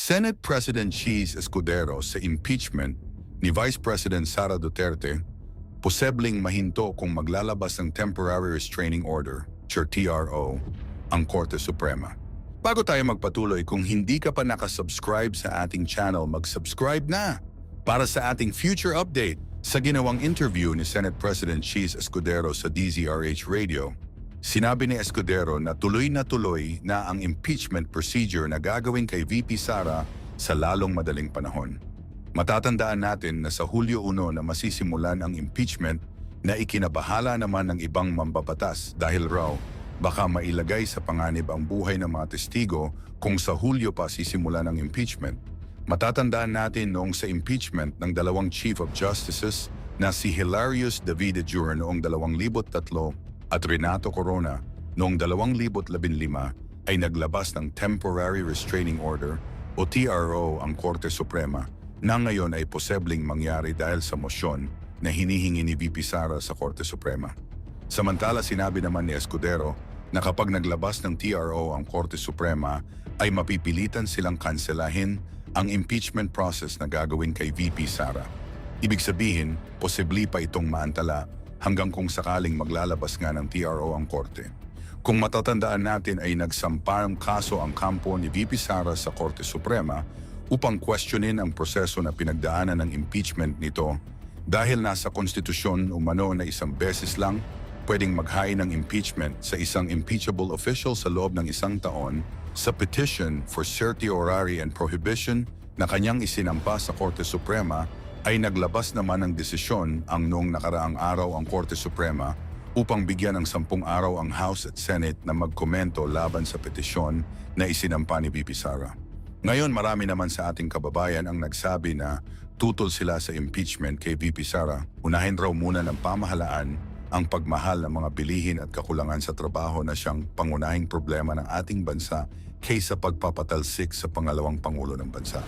Senate President Cheese Escudero sa impeachment ni Vice President Sara Duterte, posibleng mahinto kung maglalabas ng Temporary Restraining Order, TRO, ang Korte Suprema. Bago tayo magpatuloy, kung hindi ka pa nakasubscribe sa ating channel, mag-subscribe na para sa ating future update sa ginawang interview ni Senate President Cheese Escudero sa DZRH Radio. Sinabi ni Escudero na tuloy na ang impeachment procedure na gagawin kay VP Sara sa lalong madaling panahon. Matatandaan natin na sa Hulyo 1 na masisimulan ang impeachment na ikinabahala naman ng ibang mambabatas dahil raw baka mailagay sa panganib ang buhay ng mga testigo kung sa Hulyo pa sisimulan ang impeachment. Matatandaan natin noong sa impeachment ng dalawang Chief of Justices na si Hilarious David Jr. noong 2003 at Renato Corona noong 2015 ay naglabas ng Temporary Restraining Order o TRO ang Korte Suprema na ngayon ay posibleng mangyari dahil sa mosyon na hinihingi ni VP Sara sa Korte Suprema. Samantala sinabi naman ni Escudero na kapag naglabas ng TRO ang Korte Suprema ay mapipilitan silang kanselahin ang impeachment process na gagawin kay VP Sara. Ibig sabihin, posible pa itong maantala hanggang kung sakaling maglalabas nga ng TRO ang Korte. Kung matatandaan natin ay nagsampang kaso ang kampo ni VP Sara sa Korte Suprema upang questionin ang proseso na pinagdaanan ng impeachment nito dahil nasa konstitusyon umano na isang beses lang pwedeng maghain ng impeachment sa isang impeachable official sa loob ng 1 taon sa petition for certiorari and prohibition na kanyang isinampa sa Korte Suprema ay naglabas naman ng desisyon ang noong nakaraang araw ang Korte Suprema upang bigyan ng 10 araw ang House at Senate na magkomento laban sa petisyon na isinampa ni VP Sara. Ngayon marami naman sa ating kababayan ang nagsabi na tutol sila sa impeachment kay VP Sara. Unahin raw muna ng pamahalaan ang pagmahal ng mga bilihin at kakulangan sa trabaho na siyang pangunahing problema ng ating bansa kaysa pagpapatalsik sa pangalawang pangulo ng bansa.